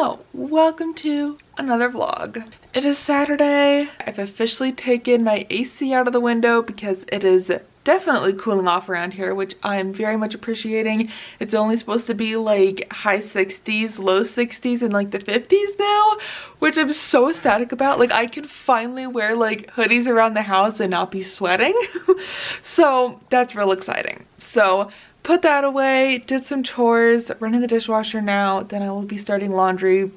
Hello, welcome to another vlog. It is Saturday. I've officially taken my AC out of the window because it is definitely cooling off around here, which I'm very much appreciating. It's only supposed to be like high 60s, low 60s, and like the 50s now, which I'm so ecstatic about. Like I can finally wear like hoodies around the house and not be sweating. So that's real exciting. So put that away, did some chores, running the dishwasher now, then I will be starting laundry,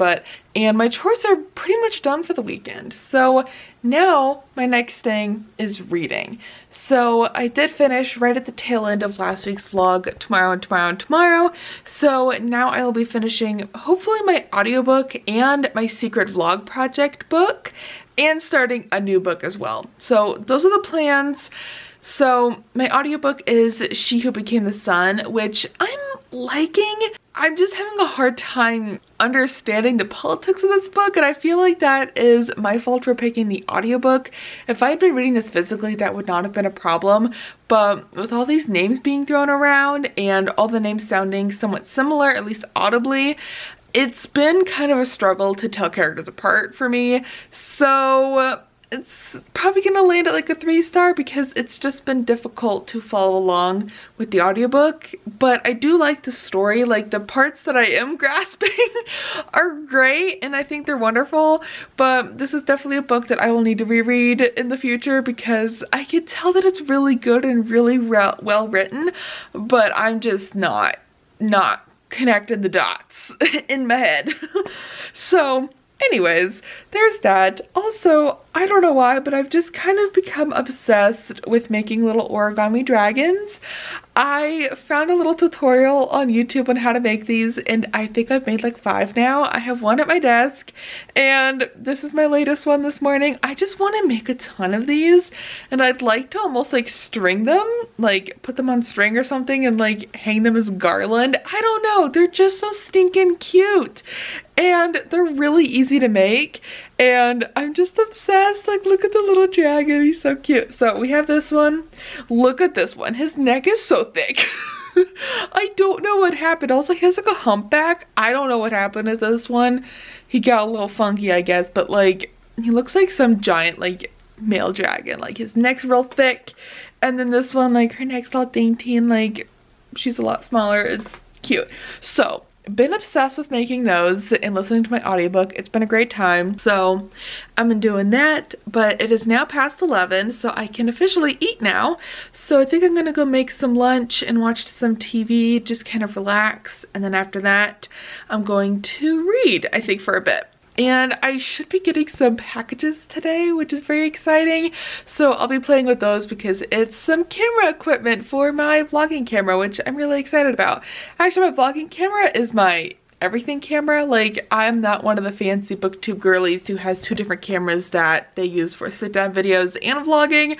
and my chores are pretty much done for the weekend. So now my next thing is reading. So I did finish right at the tail end of last week's vlog, tomorrow. So now I will be finishing hopefully my audiobook and my secret vlog project book, and starting a new book as well. So those are the plans. So my audiobook is She Who Became the Sun, which I'm liking. I'm just having a hard time understanding the politics of this book, and I feel like that is my fault for picking the audiobook. If I had been reading this physically, that would not have been a problem, but with all these names being thrown around and all the names sounding somewhat similar, at least audibly, it's been kind of a struggle to tell characters apart for me. So it's probably gonna land at like a 3-star because it's just been difficult to follow along with the audiobook. But I do like the story. Like the parts that I am grasping are great and I think they're wonderful, but this is definitely a book that I will need to reread in the future because I can tell that it's really good and really well written, but I'm just not connecting the dots in my head. So anyways, there's that. Also, I don't know why, but I've just kind of become obsessed with making little origami dragons. I found a little tutorial on YouTube on how to make these, and I think I've made like 5 now. I have one at my desk, and this is my latest one this morning. I just want to make a ton of these, and I'd like to almost like string them, like put them on string or something and like hang them as garland. I don't know, they're just so stinking cute. And they're really easy to make, and I'm just obsessed. Like, look at the little dragon, he's so cute. So we have this one. Look at this one, his neck is so thick. I don't know what happened. Also, he has like a humpback. I don't know what happened to this one. He got a little funky, I guess, but like, he looks like some giant like male dragon. Like his neck's real thick, and then this one, like her neck's all dainty and like she's a lot smaller. It's cute. So been obsessed with making those and listening to my audiobook. It's been a great time. So I've been doing that, but it is now past 11, so I can officially eat now. So I think I'm gonna go make some lunch and watch some TV, just kind of relax. And then after that, I'm going to read, I think, for a bit. And I should be getting some packages today, which is very exciting. So I'll be playing with those because it's some camera equipment for my vlogging camera, which I'm really excited about. Actually, my vlogging camera is my everything camera. Like, I'm not one of the fancy booktube girlies who has 2 different cameras that they use for sit-down videos and vlogging.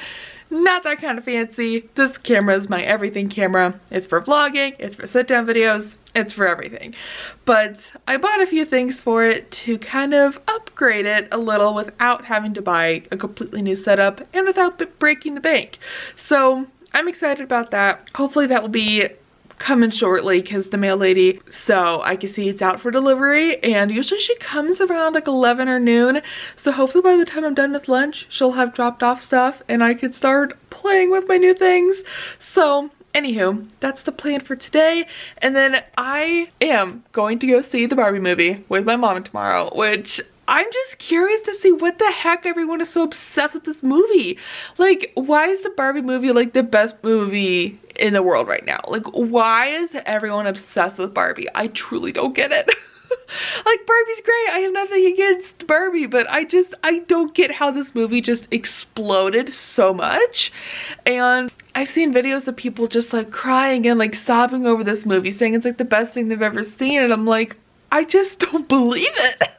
Not that kind of fancy. This camera is my everything camera. It's for vlogging, it's for sit-down videos, it's for everything. But I bought a few things for it to kind of upgrade it a little without having to buy a completely new setup and without breaking the bank. So I'm excited about that. Hopefully that will be coming shortly because the mail lady, so I can see it's out for delivery, and usually she comes around like 11 or noon, so hopefully by the time I'm done with lunch she'll have dropped off stuff and I could start playing with my new things. So anywho, that's the plan for today. And then I am going to go see the Barbie movie with my mom tomorrow, which I'm just curious to see what the heck everyone is so obsessed with this movie. Like, why is the Barbie movie like the best movie in the world right now? Like, why is everyone obsessed with Barbie? I truly don't get it. Like, Barbie's great. I have nothing against Barbie, but I don't get how this movie just exploded so much. And I've seen videos of people just like crying and like sobbing over this movie, saying it's like the best thing they've ever seen, and I'm like, I just don't believe it.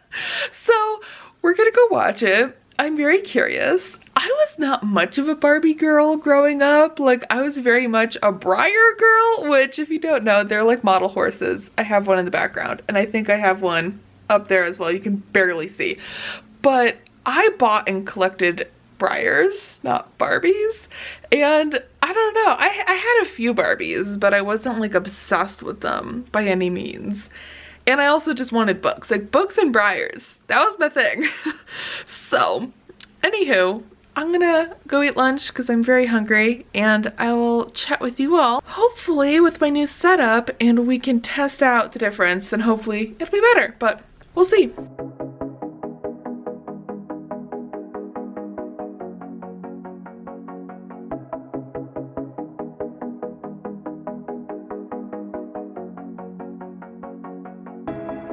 So we're gonna go watch it. I'm very curious. I was not much of a Barbie girl growing up. Like, I was very much a Breyer girl, which, if you don't know, they're like model horses. I have one in the background, and I think I have one up there as well. You can barely see. But I bought and collected Breyers, not Barbies. And I don't know, I had a few Barbies, but I wasn't like obsessed with them by any means. And I also just wanted books, like books and Briars. That was my thing. So, anywho, I'm gonna go eat lunch because I'm very hungry, and I will chat with you all, hopefully with my new setup, and we can test out the difference, and hopefully it'll be better, but we'll see.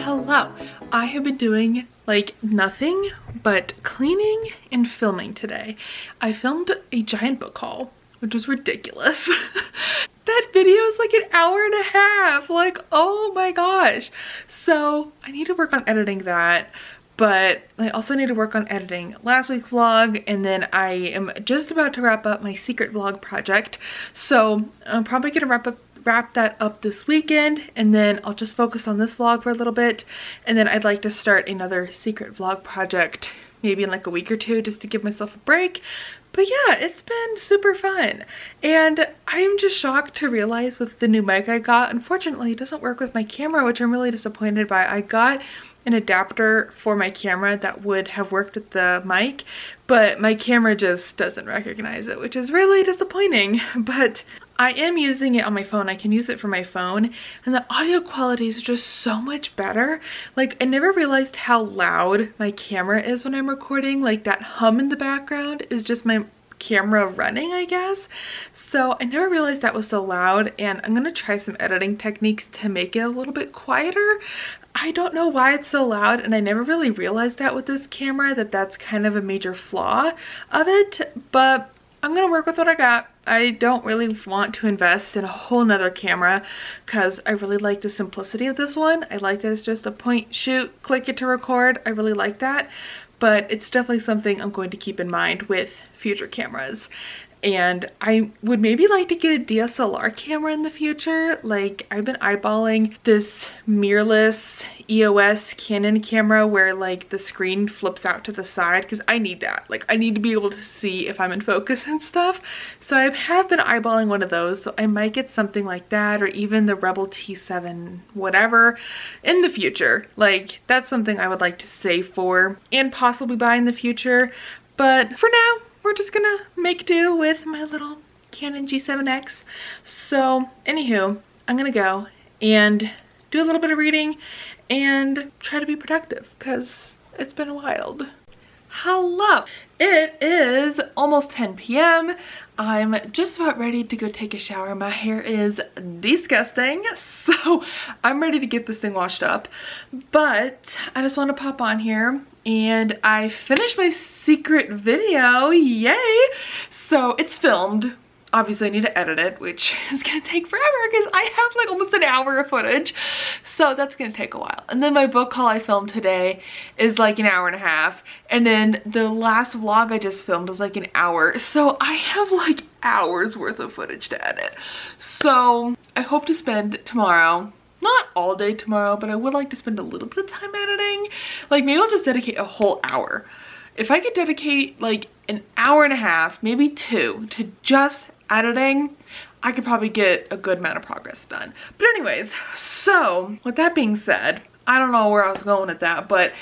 Hello. I have been doing like nothing but cleaning and filming today. I filmed a giant book haul, which was ridiculous. That video is like an hour and a half. Like, oh my gosh. So I need to work on editing that. But I also need to work on editing last week's vlog, and then I am just about to wrap up my secret vlog project. So I'm probably gonna wrap that up this weekend, and then I'll just focus on this vlog for a little bit, and then I'd like to start another secret vlog project maybe in like a week or two, just to give myself a break. But yeah, it's been super fun, and I'm just shocked to realize with the new mic I got, unfortunately it doesn't work with my camera, which I'm really disappointed by. I got an adapter for my camera that would have worked with the mic, but my camera just doesn't recognize it, which is really disappointing. But I am using it on my phone. I can use it for my phone, and the audio quality is just so much better. Like, I never realized how loud my camera is when I'm recording. Like, that hum in the background is just my camera running, I guess. So I never realized that was so loud, and I'm gonna try some editing techniques to make it a little bit quieter. I don't know why it's so loud, and I never really realized that with this camera, that that's kind of a major flaw of it, but I'm gonna work with what I got. I don't really want to invest in a whole nother camera because I really like the simplicity of this one. I like that it's just a point, shoot, click it to record. I really like that, but it's definitely something I'm going to keep in mind with future cameras. And I would maybe like to get a DSLR camera in the future. Like, I've been eyeballing this mirrorless EOS Canon camera where like the screen flips out to the side, because I need that. Like, I need to be able to see if I'm in focus and stuff. So I have been eyeballing one of those, so I might get something like that, or even the Rebel T7 whatever in the future. Like, that's something I would like to save for and possibly buy in the future. But for now, we're just gonna make do with my little Canon G7X. So anywho, I'm gonna go and do a little bit of reading and try to be productive because it's been a while. Hello, it is almost 10 p.m. I'm just about ready to go take a shower. My hair is disgusting, so I'm ready to get this thing washed up. But I just want to pop on here, and I finished my secret video, yay! So it's filmed. Obviously I need to edit it, which is gonna take forever because I have like almost an hour of footage. So that's gonna take a while. And then my book haul I filmed today is like an hour and a half. And then the last vlog I just filmed was like an hour. So I have like hours worth of footage to edit. So I hope to spend tomorrow, not all day tomorrow, but I would like to spend a little bit of time editing. Like, maybe I'll just dedicate a whole hour. If I could dedicate like an hour and a half, maybe two, to just editing, I could probably get a good amount of progress done. But anyways, so with that being said, I don't know where I was going with that, but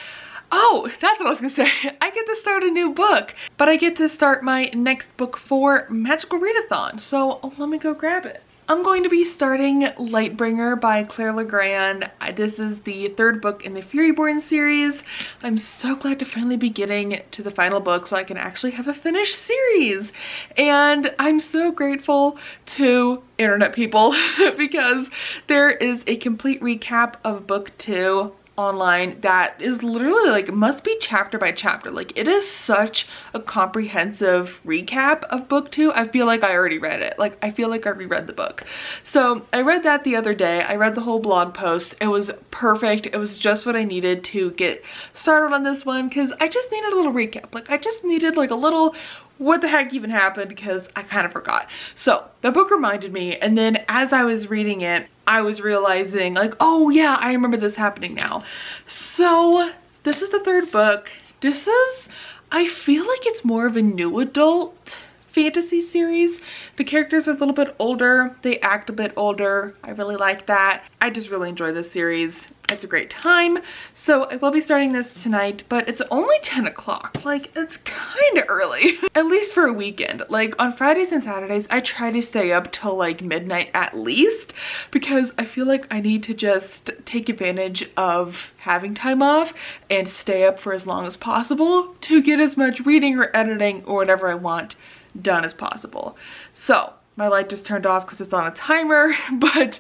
oh, that's what I was gonna say. I get to start a new book, but I get to start my next book for Magical Readathon. So let me go grab it. I'm going to be starting Lightbringer by Claire Legrand. This is the third book in the Furyborn series. I'm so glad to finally be getting to the final book so I can actually have a finished series. And I'm so grateful to internet people because there is a complete recap of book 2 online that is literally like, must be chapter by chapter. Like, it is such a comprehensive recap of book 2. I feel like I already read it. Like, I feel like I reread the book. So I read that the other day. I read the whole blog post. It was perfect. It was just what I needed to get started on this one, because I just needed a little recap. Like, I just needed like a little what the heck even happened, because I kind of forgot. So the book reminded me, and then as I was reading it, I was realizing like, oh yeah, I remember this happening now. So this is the third book. This is, I feel like it's more of a new adult fantasy series. The characters are a little bit older. They act a bit older. I really like that. I just really enjoy this series. It's a great time. So I will be starting this tonight, but it's only 10 o'clock. Like, it's kind of early, at least for a weekend. Like on Fridays and Saturdays, I try to stay up till like midnight at least, because I feel like I need to just take advantage of having time off and stay up for as long as possible to get as much reading or editing or whatever I want done as possible. So my light just turned off because it's on a timer, but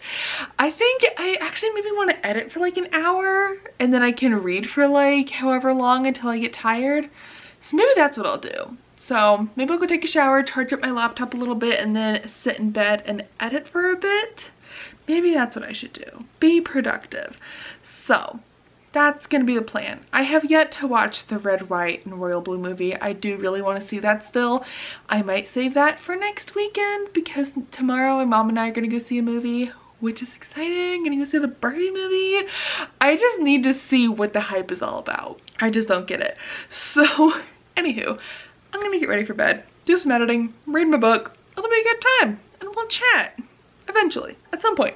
I think I actually maybe want to edit for like an hour and then I can read for like however long until I get tired. So maybe that's what I'll do. So maybe I'll go take a shower, charge up my laptop a little bit, and then sit in bed and edit for a bit. Maybe that's what I should do. Be productive. So that's gonna be the plan. I have yet to watch the Red, White, and Royal Blue movie. I do really want to see that still. I might save that for next weekend because tomorrow my mom and I are gonna go see a movie, which is exciting. Gonna go see the Barbie movie. I just need to see what the hype is all about. I just don't get it. So anywho, I'm gonna get ready for bed, do some editing, read my book. It'll be a good time and we'll chat eventually at some point.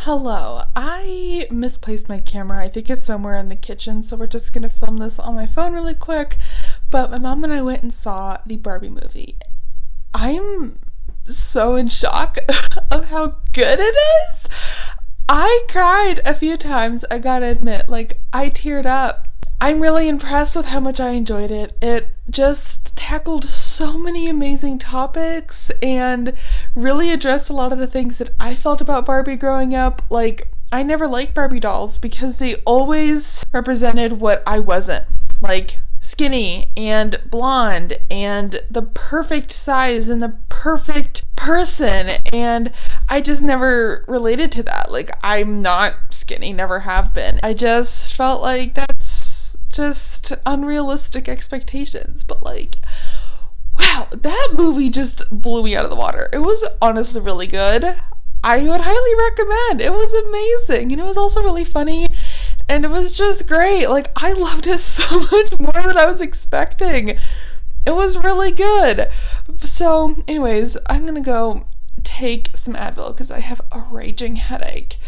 Hello, I misplaced my camera. I think it's somewhere in the kitchen, so we're just gonna film this on my phone really quick. But my mom and I went and saw the Barbie movie. I'm so in shock of how good it is. I cried a few times, I gotta admit. Like, I teared up. I'm really impressed with how much I enjoyed it. It just tackled so many amazing topics and really addressed a lot of the things that I felt about Barbie growing up. Like, I never liked Barbie dolls because they always represented what I wasn't. Like, skinny and blonde and the perfect size and the perfect person, and I just never related to that. Like, I'm not skinny, never have been. I just felt like that's just unrealistic expectations. But like, wow, that movie just blew me out of the water. It was honestly really good. I would highly recommend. It was amazing, and it was also really funny, and it was just great. Like, I loved it so much more than I was expecting. It was really good. So anyways, I'm gonna go take some Advil because I have a raging headache,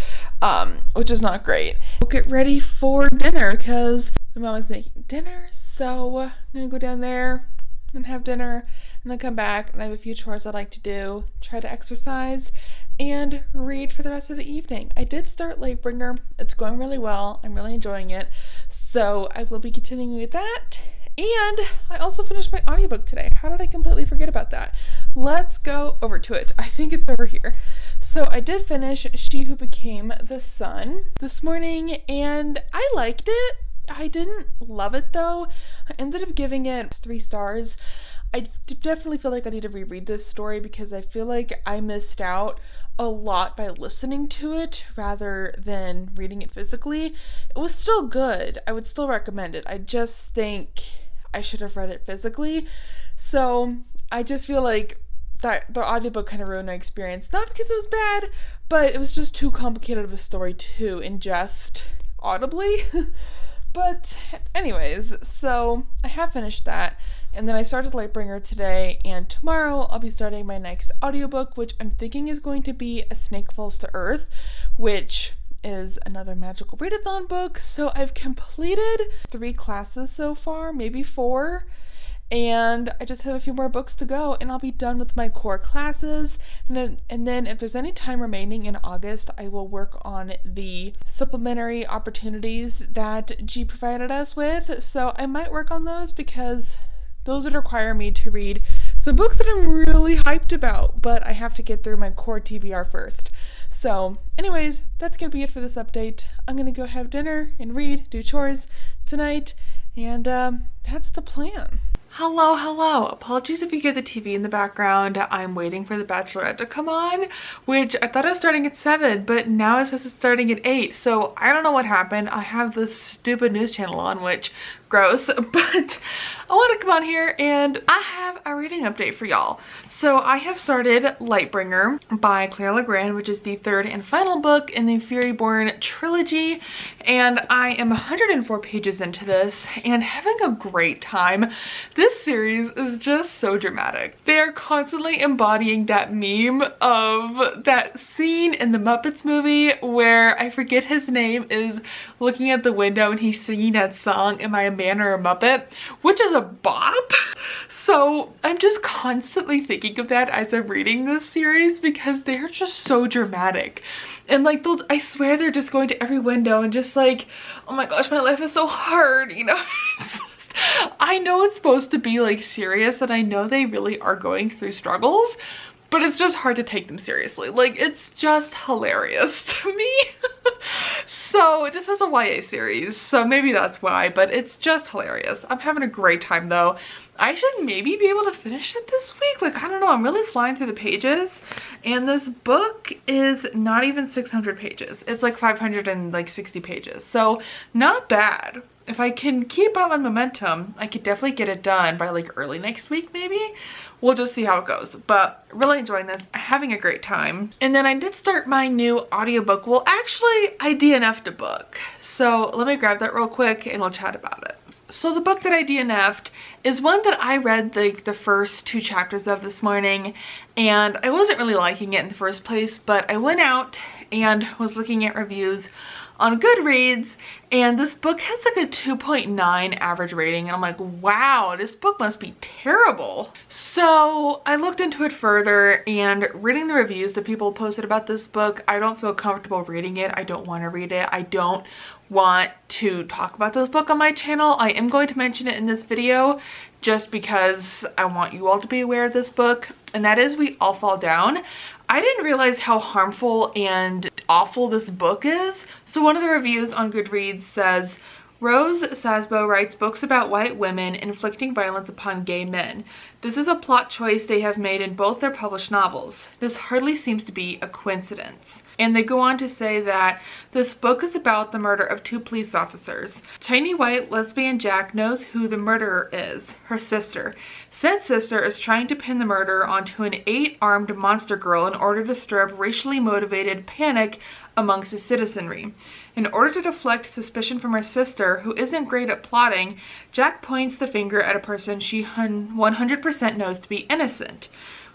which is not great. We'll get ready for dinner because my mom is making dinner, so I'm gonna go down there and have dinner and then come back, and I have a few chores I'd like to do, try to exercise, and read for the rest of the evening. I did start Lightbringer. It's going really well. I'm really enjoying it. So I will be continuing with that. And I also finished my audiobook today. How did I completely forget about that? Let's go over to it. I think it's over here. So I did finish She Who Became the Sun this morning, and I liked it. I didn't love it though. I ended up giving it 3 stars. I definitely feel like I need to reread this story because I feel like I missed out a lot by listening to it rather than reading it physically. It was still good. I would still recommend it. I just think I should have read it physically. So I just feel like that the audiobook kind of ruined my experience. Not because it was bad, but it was just too complicated of a story to ingest audibly. But anyways, so I have finished that, and then I started Lightbringer today, and tomorrow I'll be starting my next audiobook, which I'm thinking is going to be A Snake Falls to Earth, which is another magical readathon book. So I've completed 3 classes so far, maybe 4, and I just have a few more books to go and I'll be done with my core classes. And then if there's any time remaining in August, I will work on the supplementary opportunities that G provided us with. So I might work on those because those would require me to read some books that I'm really hyped about, but I have to get through my core TBR first. So anyways, that's gonna be it for this update. I'm gonna go have dinner and read, do chores tonight, and that's the plan. Hello, hello. Apologies if you hear the TV in the background. I'm waiting for The Bachelorette to come on, which I thought it was starting at 7, but now it says it's starting at 8. So I don't know what happened. I have this stupid news channel on, which gross, but I want to come on here and I have a reading update for y'all. So I have started Lightbringer by Claire Legrand, which is the third and final book in the Furyborn trilogy, and I am 104 pages into this and having a great time. This series is just so dramatic. They are constantly embodying that meme of that scene in the Muppets movie where I forget his name is looking at the window and he's singing that song, Am I a Man or a Muppet? Which is a bop. So I'm just constantly thinking of that as I'm reading this series because they're just so dramatic. And like, I swear they're just going to every window and just like, oh my gosh, my life is so hard, you know? I know it's supposed to be like serious and I know they really are going through struggles, but it's just hard to take them seriously. Like, it's just hilarious to me. So this is a YA series, so maybe that's why, but it's just hilarious. I'm having a great time though. I should maybe be able to finish it this week. Like, I don't know, I'm really flying through the pages, and this book is not even 600 pages. It's like 560 pages, so not bad. If I can keep up my momentum, I could definitely get it done by like early next week maybe. We'll just see how it goes, but really enjoying this, having a great time. And then I did start my new audiobook. Well, actually, I DNF'd a book. So let me grab that real quick and we'll chat about it. So the book that I DNF'd is one that I read like the first 2 chapters of this morning, and I wasn't really liking it in the first place, but I went out and was looking at reviews on Goodreads, and this book has like a 2.9 average rating, and I'm like, wow, this book must be terrible. So I looked into it further, and reading the reviews that people posted about this book, I don't feel comfortable reading it. I don't want to read it. I don't want to talk about this book on my channel. I am going to mention it in this video just because I want you all to be aware of this book, and that is We All Fall Down. I didn't realize how harmful and awful this book is. So one of the reviews on Goodreads says, Rose Sasbo writes books about white women inflicting violence upon gay men. This is a plot choice they have made in both their published novels. This hardly seems to be a coincidence. And they go on to say that this book is about the murder of 2 police officers. Tiny white lesbian Jack knows who the murderer is, her sister. Said sister is trying to pin the murder onto an 8-armed monster girl in order to stir up racially motivated panic amongst the citizenry. In order to deflect suspicion from her sister, who isn't great at plotting, Jack points the finger at a person she 100% knows to be innocent.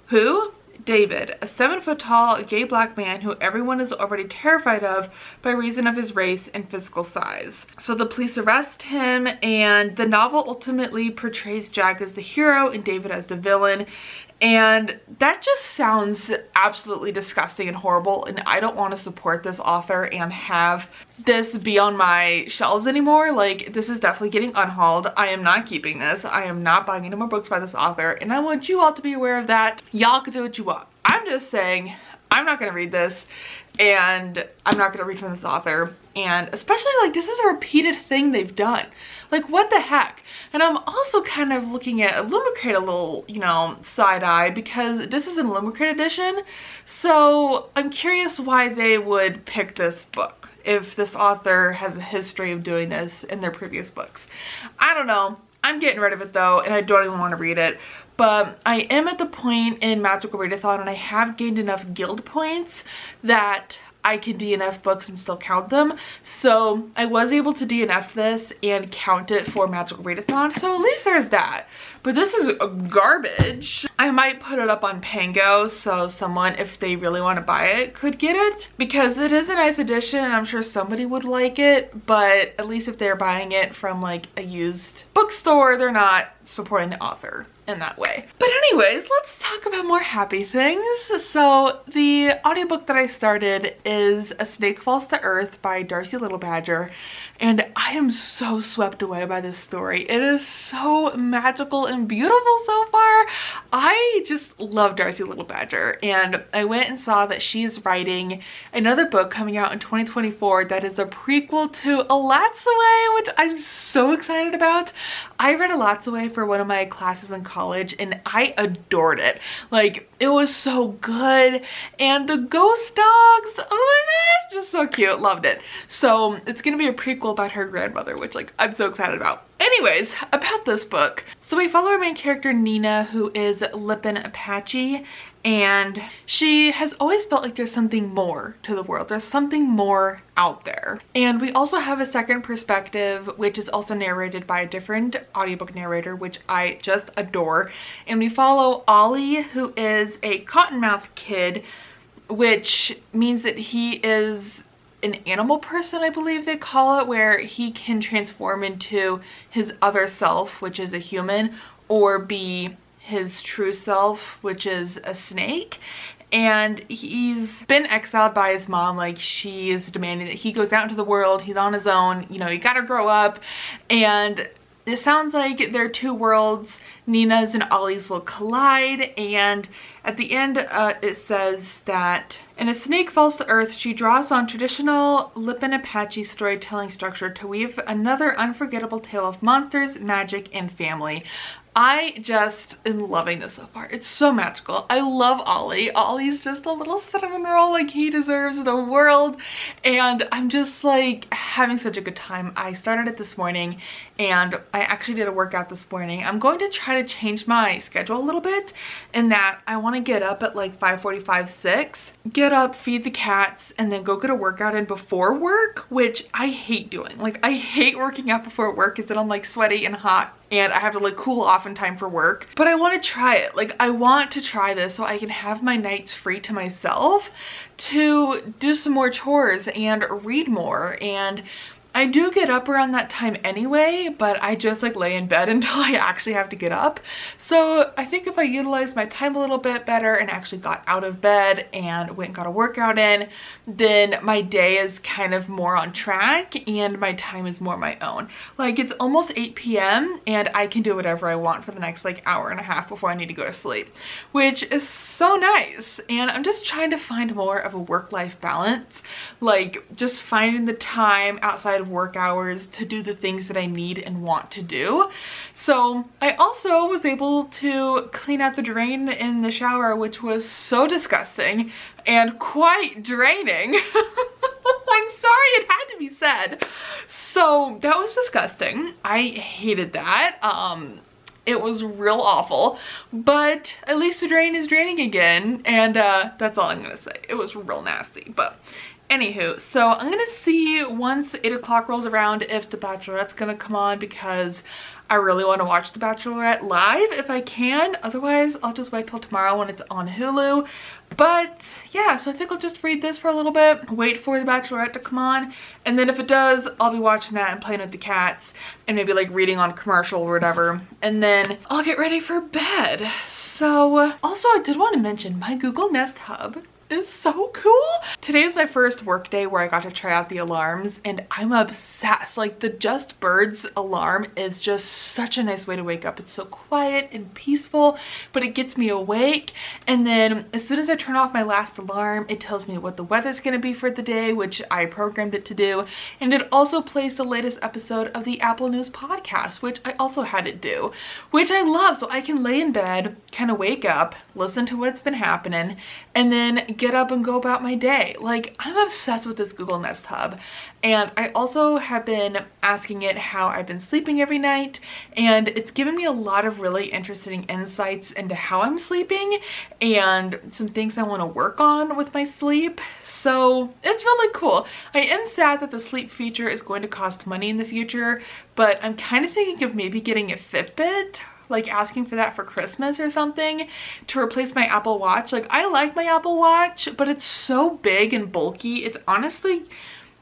Who? David, a 7-foot-tall gay black man who everyone is already terrified of by reason of his race and physical size. So the police arrest him, and the novel ultimately portrays Jack as the hero and David as the villain. And that just sounds absolutely disgusting and horrible, and I don't want to support this author and have this be on my shelves anymore. Like, this is definitely getting unhauled. I am not keeping this. I am not buying any more books by this author, and I want you all to be aware of that. Y'all can do what you want. I'm just saying, I'm not going to read this, and I'm not going to read from this author. And especially, like, this is a repeated thing they've done. Like, what the heck? And I'm also kind of looking at Illumicrate a little, you know, side eye, because this is an Illumicrate edition. So I'm curious why they would pick this book if this author has a history of doing this in their previous books. I don't know. I'm getting rid of it though, and I don't even want to read it. But I am at the point in Magical Readathon, and I have gained enough guild points that I can DNF books and still count them. So I was able to DNF this and count it for Magical Readathon, so at least there's that. But this is garbage. I might put it up on Pango so someone, if they really want to buy it, could get it, because it is a nice edition and I'm sure somebody would like it. But at least if they're buying it from like a used bookstore, they're not supporting the author. in that way. But anyways, let's talk about more happy things. So the audiobook that I started is A Snake Falls to Earth by Darcy Little Badger, and I am so swept away by this story. It is so magical and beautiful so far. I just love Darcy Little Badger, and I went and saw that she's writing another book coming out in 2024 that is a prequel to A Lat's Away, which I'm so excited about. I read A Lat's Away for one of my classes in college and I adored it. Like, it was so good, and the ghost dogs, oh my gosh, just so cute, loved it. So it's gonna be a prequel about her grandmother, which like I'm so excited about. Anyways, about this book. So we follow our main character Nina, who is Lipan Apache, and she has always felt like there's something more to the world. There's something more out there. And we also have a second perspective, which is also narrated by a different audiobook narrator, which I just adore. And we follow Ollie, who is a cottonmouth kid, which means that he is an animal person, I believe they call it, where he can transform into his other self, which is a human, or be his true self, which is a snake. And he's been exiled by his mom. Like, she is demanding that he goes out into the world, he's on his own, you know, you gotta grow up. And it sounds like their two worlds, Nina's and Ollie's, will collide, and at the end it says that in A Snake Falls to Earth, she draws on traditional Lipan Apache storytelling structure to weave another unforgettable tale of monsters, magic, and family. I just am loving this so far. It's so magical. I love Ollie. Ollie's just a little cinnamon roll, like he deserves the world. And I'm just like having such a good time. I started it this morning and I actually did a workout this morning. I'm going to try to change my schedule a little bit in that I want to get up at like 5:45, 6, get up, feed the cats, and then go get a workout in before work, which I hate doing. Like, I hate working out before work because then I'm like sweaty and hot and I have to like cool off in time for work. But I want to try it. Like, I want to try this so I can have my nights free to myself to do some more chores and read more. And I do get up around that time anyway, but I just like lay in bed until I actually have to get up. So I think if I utilize my time a little bit better and actually got out of bed and went and got a workout in, then my day is kind of more on track and my time is more my own. Like, it's almost 8 p.m. and I can do whatever I want for the next like hour and a half before I need to go to sleep, which is so nice. And I'm just trying to find more of a work-life balance, like just finding the time outside of work hours to do the things that I need and want to do. So I also was able to clean out the drain in the shower, which was so disgusting and quite draining. I'm sorry, it had to be said. So that was disgusting. I hated that. It was real awful, but at least the drain is draining again, and that's all I'm gonna say. It was real nasty, but anywho, so I'm gonna see once 8 o'clock rolls around if The Bachelorette's gonna come on, because I really want to watch The Bachelorette live if I can. Otherwise, I'll just wait till tomorrow when it's on Hulu. But yeah, so I think I'll just read this for a little bit, wait for The Bachelorette to come on, and then if it does, I'll be watching that and playing with the cats and maybe like reading on commercial or whatever, and then I'll get ready for bed. So also, I did want to mention my Google Nest Hub is so cool. Today is my first work day where I got to try out the alarms, and I'm obsessed. Like, the Just Birds alarm is just such a nice way to wake up. It's so quiet and peaceful, but it gets me awake. And then as soon as I turn off my last alarm, it tells me what the weather's gonna be for the day, which I programmed it to do. And it also plays the latest episode of the Apple News podcast, which I also had it do, which I love. So I can lay in bed, kind of wake up, listen to what's been happening, and then get up and go about my day. Like, I'm obsessed with this Google Nest Hub. And I also have been asking it how I've been sleeping every night, and it's given me a lot of really interesting insights into how I'm sleeping and some things I want to work on with my sleep. So it's really cool. I am sad that the sleep feature is going to cost money in the future, but I'm kind of thinking of maybe getting a Fitbit, like asking for that for Christmas or something to replace my Apple Watch. Like, I like my Apple Watch, but it's so big and bulky. It's honestly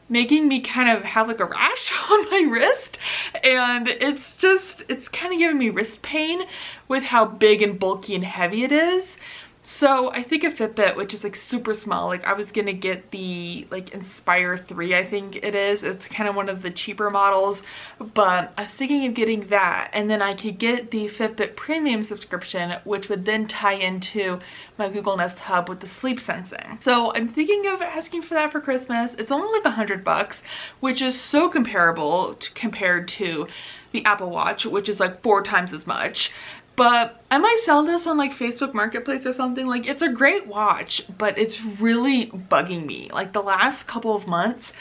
making me kind of have like a rash on my wrist, and it's kind of giving me wrist pain with how big and bulky and heavy it is. So I think a Fitbit, which is like super small, like I was gonna get the like Inspire 3, I think it is. It's kind of one of the cheaper models, but I was thinking of getting that, and then I could get the Fitbit premium subscription, which would then tie into my Google Nest Hub with the sleep sensing. So I'm thinking of asking for that for Christmas. It's only like $100, which is so comparable compared to the Apple Watch, which is like 4 times as much. But I might sell this on like Facebook Marketplace or something. Like, it's a great watch, but it's really bugging me. Like the last couple of months,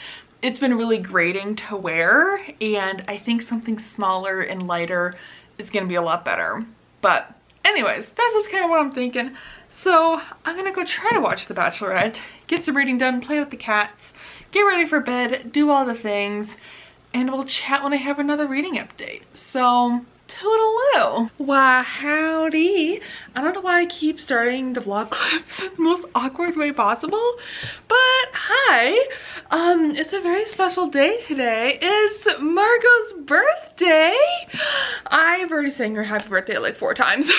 it's been really grating to wear, and I think something smaller and lighter is gonna be a lot better. But anyways, that's just kind of what I'm thinking. So I'm gonna go try to watch The Bachelorette, get some reading done, play with the cats, get ready for bed, do all the things, and we'll chat when I have another reading update. So toodaloo. Why howdy. I don't know why I keep starting the vlog clips in the most awkward way possible, but hi. It's a very special day today. It's Margot's birthday. I've already sang her happy birthday like 4 times,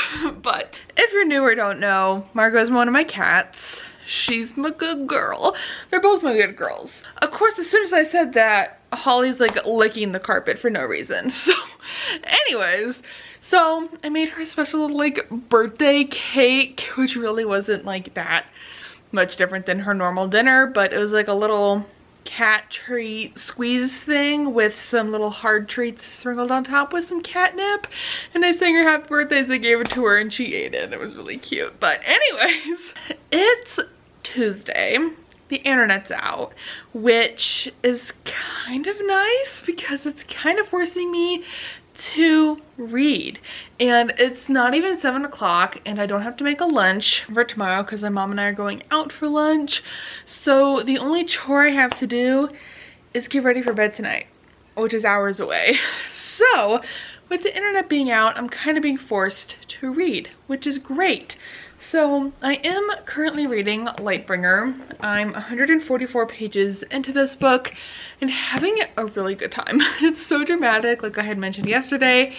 but if you're new or don't know, Margot's one of my cats. She's my good girl. They're both my good girls. Of course, as soon as I said that, Holly's like licking the carpet for no reason. So anyways, so I made her a special little like birthday cake, which really wasn't like that much different than her normal dinner, but it was like a little cat treat squeeze thing with some little hard treats sprinkled on top with some catnip, and I sang her happy birthday as I gave it to her and she ate it. It was really cute. But anyways, it's Tuesday. The internet's out, which is kind of nice because it's kind of forcing me to read, and it's not even 7 o'clock, and I don't have to make a lunch for tomorrow because my mom and I are going out for lunch. So the only chore I have to do is get ready for bed tonight, which is hours away. So with the internet being out, I'm kind of being forced to read, which is great. So I am currently reading Lightbringer. I'm 144 pages into this book and having a really good time. It's so dramatic, like I had mentioned yesterday,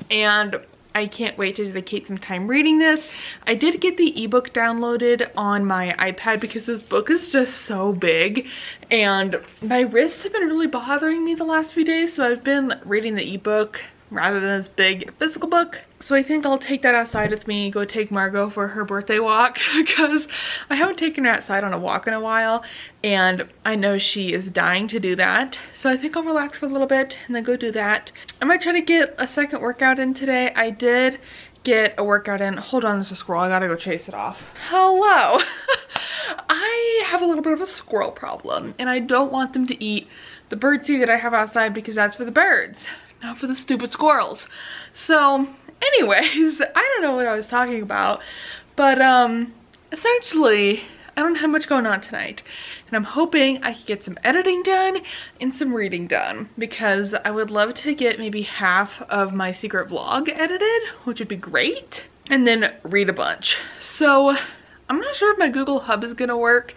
and I can't wait to dedicate some time reading this. I did get the ebook downloaded on my iPad because this book is just so big, and my wrists have been really bothering me the last few days, so I've been reading the ebook rather than this big physical book. So I think I'll take that outside with me, go take Margot for her birthday walk, because I haven't taken her outside on a walk in a while, and I know she is dying to do that. So I think I'll relax for a little bit and then go do that. I might try to get a second workout in today. I did get a workout in. Hold on, there's a squirrel. I gotta go chase it off. Hello. I have a little bit of a squirrel problem, and I don't want them to eat the birdseed that I have outside because that's for the birds, not for the stupid squirrels. So anyways, I don't know what I was talking about, but essentially I don't have much going on tonight, and I'm hoping I can get some editing done and some reading done, because I would love to get maybe half of my secret vlog edited, which would be great, and then read a bunch. So I'm not sure if my Google Hub is gonna work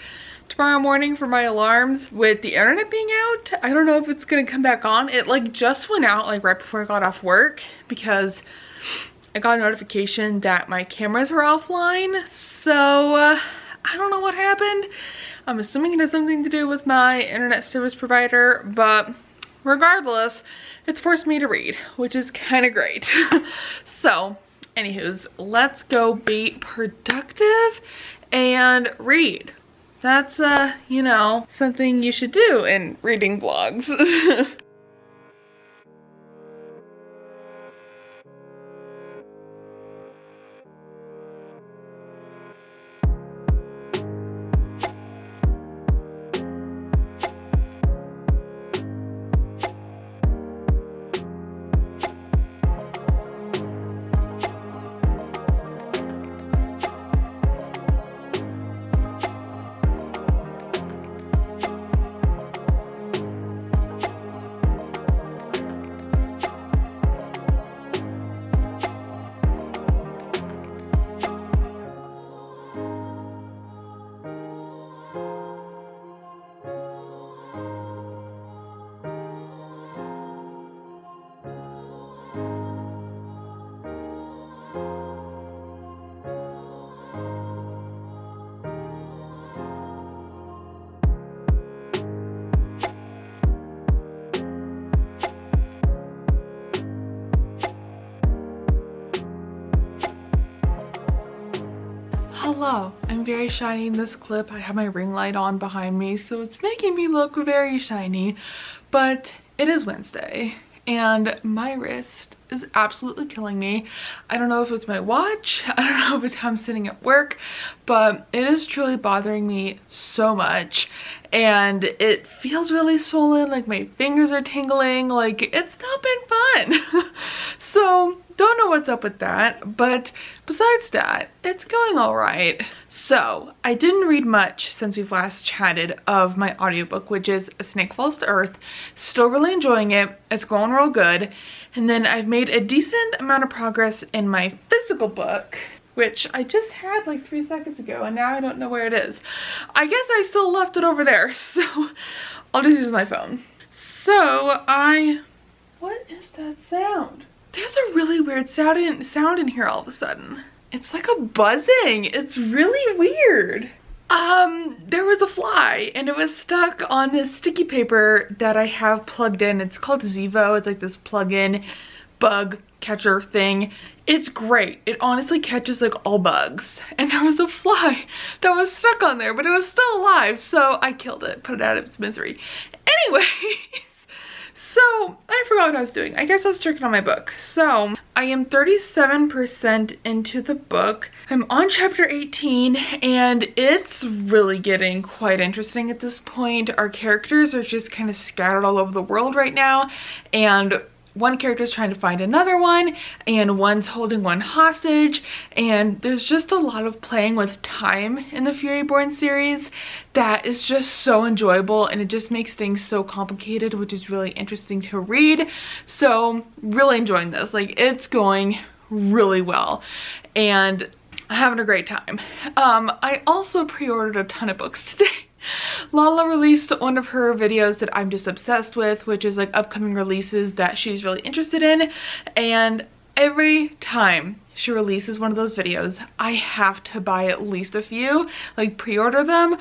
tomorrow morning for my alarms with the internet being out. I don't know if it's gonna come back on. It like just went out like right before I got off work because I got a notification that my cameras were offline. So I don't know what happened. I'm assuming it has something to do with my internet service provider, but regardless, it's forced me to read, which is kind of great. So anywho's, let's go be productive and read. That's, you know, something you should do in reading vlogs. Hello, I'm very shiny in this clip. I have my ring light on behind me, so it's making me look very shiny, but it is Wednesday and my wrist is absolutely killing me. I don't know if it's my watch, I don't know if it's how I'm sitting at work, but it is truly bothering me so much and it feels really swollen, like my fingers are tingling, like it's not been fun. So don't know what's up with that, but besides that, it's going all right. So I didn't read much since we've last chatted of my audiobook, which is A Snake Falls to Earth. Still really enjoying it. It's going real good. And then I've made a decent amount of progress in my physical book, which I just had like 3 seconds ago, and now I don't know where it is. I guess I still left it over there, so I'll just use my phone. So what is that sound? There's a really weird sound in here all of a sudden. It's like a buzzing. It's really weird. There was a fly and it was stuck on this sticky paper that I have plugged in. It's called Zevo. It's like this plug-in bug catcher thing. It's great. It honestly catches like all bugs. And there was a fly that was stuck on there, but it was still alive. So I killed it, put it out of its misery. Anyways. So I forgot what I was doing. I guess I was checking on my book. So I am 37% into the book. I'm on chapter 18 and it's really getting quite interesting at this point. Our characters are just kind of scattered all over the world right now, and one character is trying to find another one, and one's holding one hostage, and there's just a lot of playing with time in the Furyborn series that is just so enjoyable, and it just makes things so complicated, which is really interesting to read. So really enjoying this. Like, it's going really well and I'm having a great time. I also pre-ordered a ton of books today. Lala released one of her videos that I'm just obsessed with, which is like upcoming releases that she's really interested in, and every time she releases one of those videos I have to buy at least a few, like pre-order them.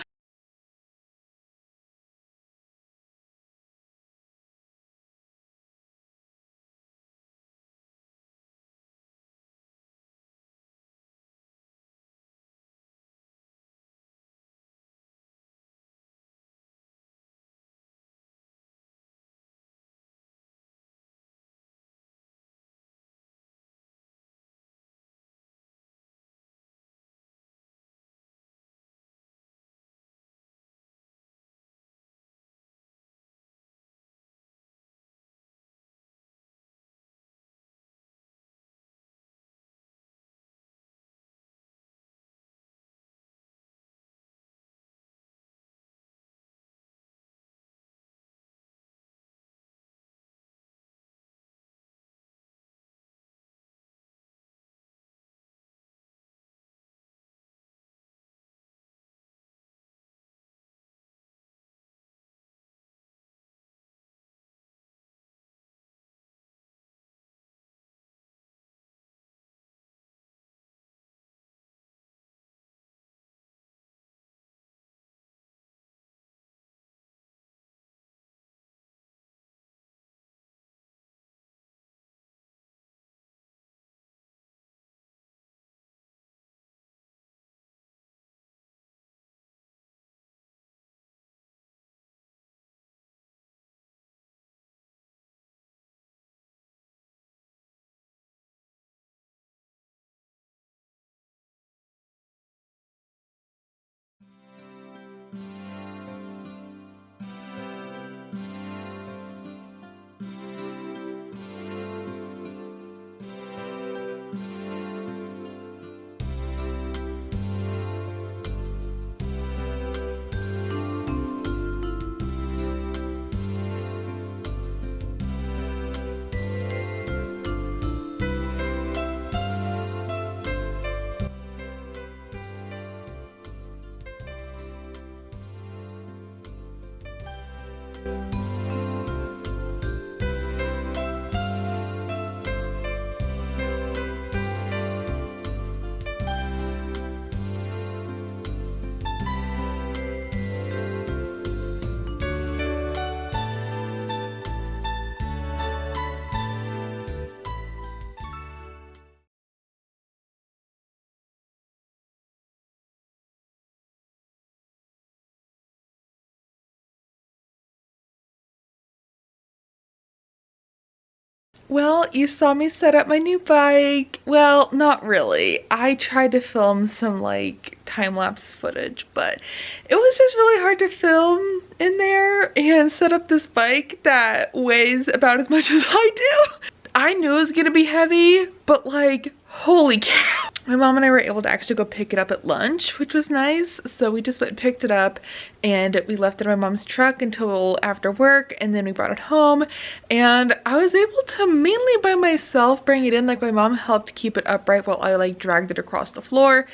Well, you saw me set up my new bike. Well, not really. I tried to film some like time-lapse footage, but it was just really hard to film in there and set up this bike that weighs about as much as I do. I knew it was gonna be heavy, but like, holy cow. My mom and I were able to actually go pick it up at lunch, which was nice. So we just went and picked it up and we left it in my mom's truck until after work, and then we brought it home. And I was able to mainly by myself bring it in. Like my mom helped keep it upright while I like dragged it across the floor.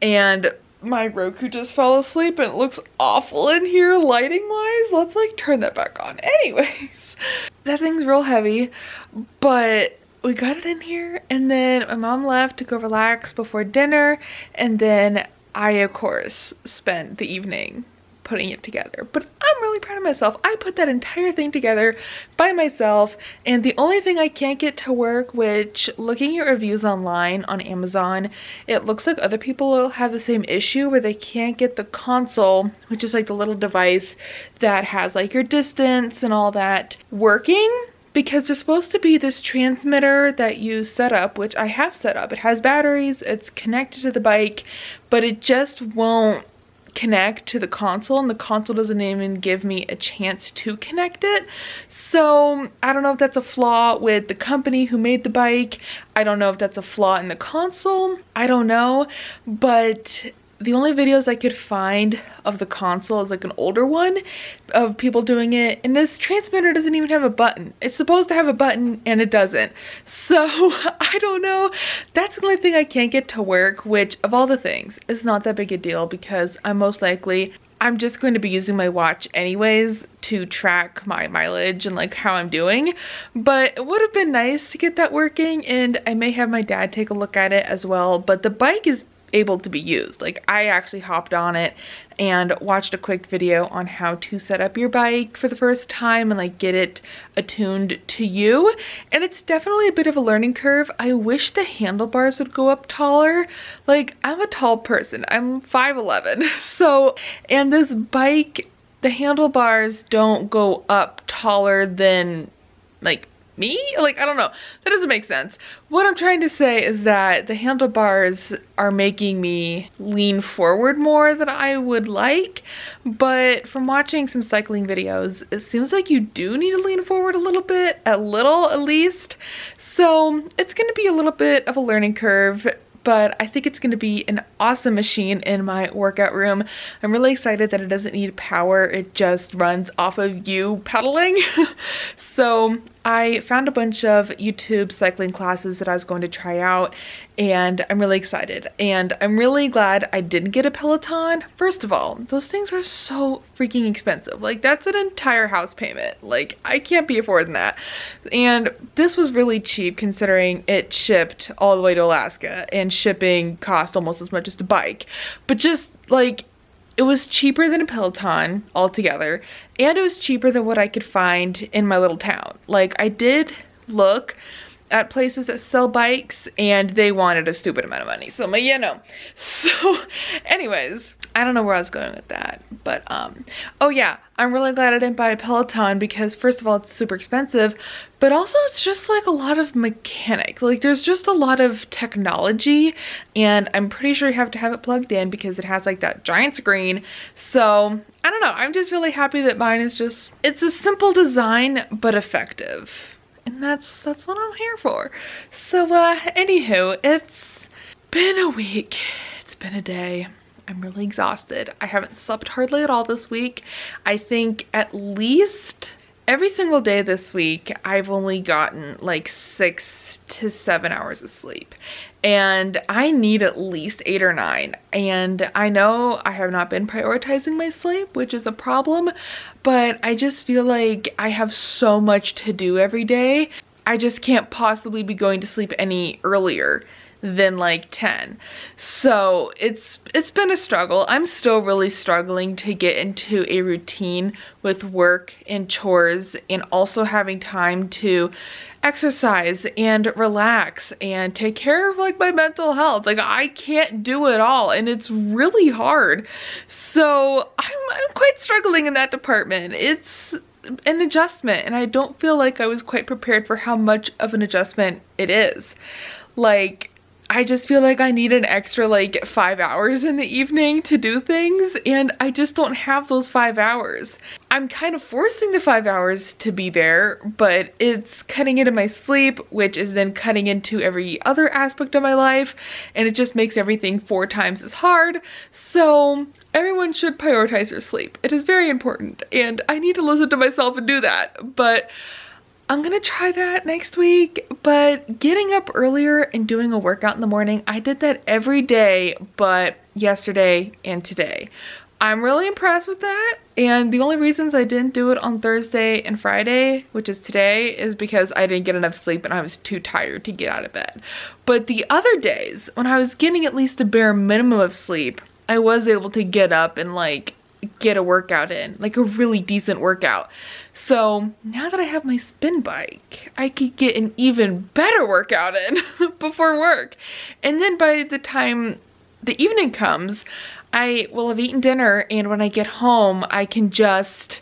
And my Roku just fell asleep and it looks awful in here lighting wise. Let's like turn that back on. Anyways, that thing's real heavy, but we got it in here, and then my mom left to go relax before dinner, and then I of course spent the evening putting it together. But I'm really proud of myself. I put that entire thing together by myself, and the only thing I can't get to work, which looking at reviews online on Amazon, it looks like other people have the same issue where they can't get the console, which is like the little device that has like your distance and all that, working. Because there's supposed to be this transmitter that you set up, which I have set up. It has batteries, it's connected to the bike, but it just won't connect to the console, and the console doesn't even give me a chance to connect it. So I don't know if that's a flaw with the company who made the bike. I don't know if that's a flaw in the console. I don't know, but the only videos I could find of the console is like an older one of people doing it, and this transmitter doesn't even have a button. It's supposed to have a button and it doesn't. So I don't know. That's the only thing I can't get to work, which of all the things is not that big a deal because I'm just going to be using my watch anyways to track my mileage and like how I'm doing. But it would have been nice to get that working, and I may have my dad take a look at it as well. But the bike is able to be used. Like I actually hopped on it and watched a quick video on how to set up your bike for the first time and like get it attuned to you, and it's definitely a bit of a learning curve. I wish the handlebars would go up taller. Like I'm a tall person, I'm 5'11", so, and this bike, the handlebars don't go up taller than like me? Like, I don't know. That doesn't make sense. What I'm trying to say is that the handlebars are making me lean forward more than I would like, but from watching some cycling videos, it seems like you do need to lean forward a little bit, at least. So it's going to be a little bit of a learning curve, but I think it's going to be an awesome machine in my workout room. I'm really excited that it doesn't need power. It just runs off of you pedaling. So I found a bunch of YouTube cycling classes that I was going to try out, and I'm really excited. And I'm really glad I didn't get a Peloton. First of all, those things were so freaking expensive. Like that's an entire house payment. Like I can't be affording that. And this was really cheap considering it shipped all the way to Alaska, and shipping cost almost as much as the bike. But just like, it was cheaper than a Peloton altogether, and it was cheaper than what I could find in my little town. Like I did look at places that sell bikes and they wanted a stupid amount of money. So, you know. So anyways, I don't know where I was going with that, but oh yeah, I'm really glad I didn't buy a Peloton because first of all, it's super expensive, but also it's just like a lot of mechanics. Like there's just a lot of technology, and I'm pretty sure you have to have it plugged in because it has like that giant screen. So I don't know, I'm just really happy that mine is just, it's a simple design but effective. And that's what I'm here for. So anywho, it's been a week, it's been a day. I'm really exhausted. I haven't slept hardly at all this week. I think at least every single day this week I've only gotten like 6 to 7 hours of sleep, and I need at least 8 or 9. And I know I have not been prioritizing my sleep, which is a problem, but I just feel like I have so much to do every day. I just can't possibly be going to sleep any earlier than like 10. So it's been a struggle. I'm still really struggling to get into a routine with work and chores, and also having time to exercise and relax and take care of like my mental health. Like I can't do it all, and it's really hard. So I'm quite struggling in that department. It's an adjustment, and I don't feel like I was quite prepared for how much of an adjustment it is. Like, I just feel like I need an extra like 5 hours in the evening to do things, and I just don't have those 5 hours. I'm kind of forcing the 5 hours to be there, but it's cutting into my sleep, which is then cutting into every other aspect of my life, and it just makes everything 4 times as hard. So everyone should prioritize their sleep. It is very important, and I need to listen to myself and do that, but I'm gonna try that next week. But getting up earlier and doing a workout in the morning, I did that every day but yesterday and today. I'm really impressed with that, and the only reasons I didn't do it on Thursday and Friday, which is today, is because I didn't get enough sleep and I was too tired to get out of bed. But the other days, when I was getting at least a bare minimum of sleep, I was able to get up and like get a workout in, like a really decent workout. So now that I have my spin bike, I could get an even better workout in before work. And then by the time the evening comes, I will have eaten dinner, and when I get home, I can just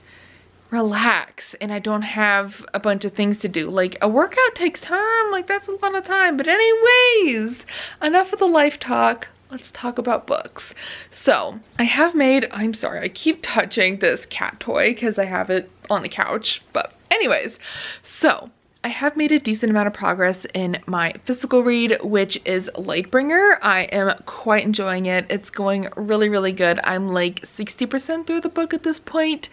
relax and I don't have a bunch of things to do. Like, a workout takes time, like that's a lot of time. But anyways, enough of the life talk. Let's talk about books. So I have made, I'm sorry, I keep touching this cat toy because I have it on the couch. But anyways, so I have made a decent amount of progress in my physical read, which is Lightbringer. I am quite enjoying it. It's going really, really good. I'm like 60% through the book at this point.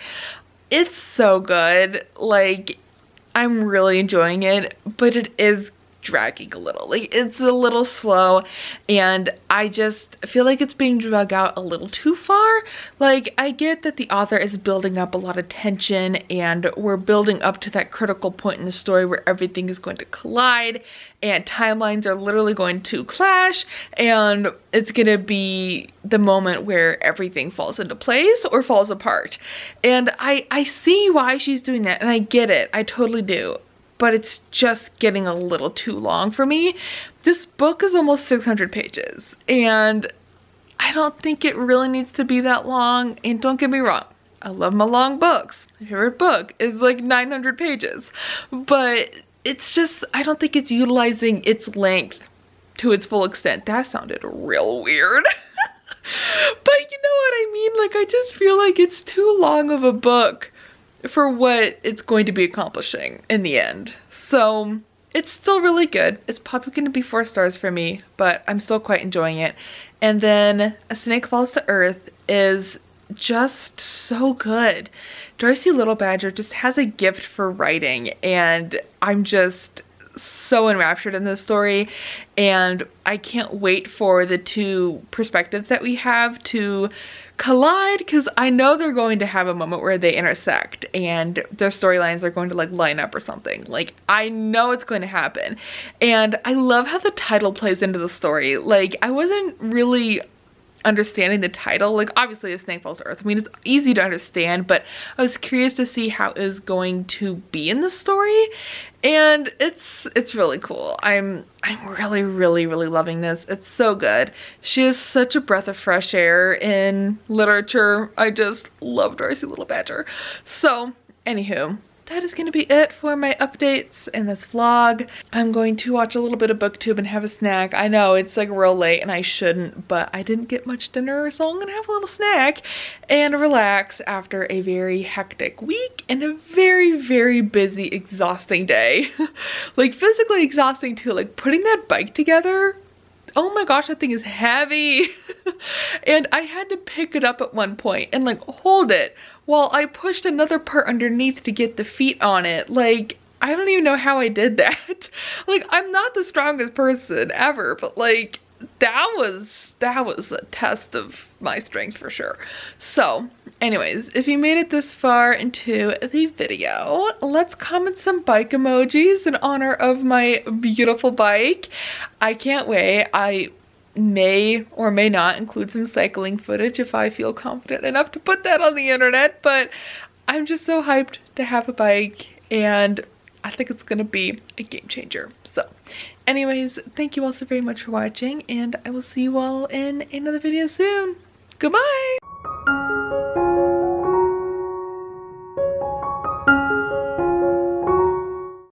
It's so good. Like, I'm really enjoying it, but it is dragging a little. Like, it's a little slow, and I just feel like it's being drug out a little too far. Like, I get that the author is building up a lot of tension, and we're building up to that critical point in the story where everything is going to collide and timelines are literally going to clash, and it's gonna be the moment where everything falls into place or falls apart. And I see why she's doing that, and I get it. I totally do. But it's just getting a little too long for me. This book is almost 600 pages, and I don't think it really needs to be that long. And don't get me wrong, I love my long books. My favorite book is like 900 pages, but it's just, I don't think it's utilizing its length to its full extent. That sounded real weird. But you know what I mean? Like, I just feel like it's too long of a book for what it's going to be accomplishing in the end. So it's still really good. It's probably going to be 4 stars for me, but I'm still quite enjoying it. And then A Snake Falls to Earth is just so good. Darcy Little Badger just has a gift for writing, and I'm just so enraptured in this story, and I can't wait for the 2 perspectives that we have to collide, because I know they're going to have a moment where they intersect and their storylines are going to like line up or something. Like, I know it's going to happen, and I love how the title plays into the story. Like, I wasn't really understanding the title. Like, obviously A Snake Falls to Earth, I mean, it's easy to understand, but I was curious to see how it is going to be in the story, and it's really cool. I'm really, really, really loving this. It's so good. She is such a breath of fresh air in literature. I just love Darcy Little Badger. So anywho, that is going to be it for my updates in this vlog. I'm going to watch a little bit of booktube and have a snack. I know it's like real late and I shouldn't, but I didn't get much dinner, so I'm gonna have a little snack and relax after a very hectic week and a very, very busy, exhausting day. Like, physically exhausting too. Like, putting that bike together, oh my gosh, that thing is heavy. And I had to pick it up at one point and like hold it while I pushed another part underneath to get the feet on it. Like, I don't even know how I did that. Like, I'm not the strongest person ever, but like, that was a test of my strength for sure. So anyways, if you made it this far into the video, let's comment some bike emojis in honor of my beautiful bike. I can't wait. I may or may not include some cycling footage if I feel confident enough to put that on the internet, but I'm just so hyped to have a bike, and I think it's gonna be a game changer. So anyways, thank you all so very much for watching, and I will see you all in another video soon. Goodbye!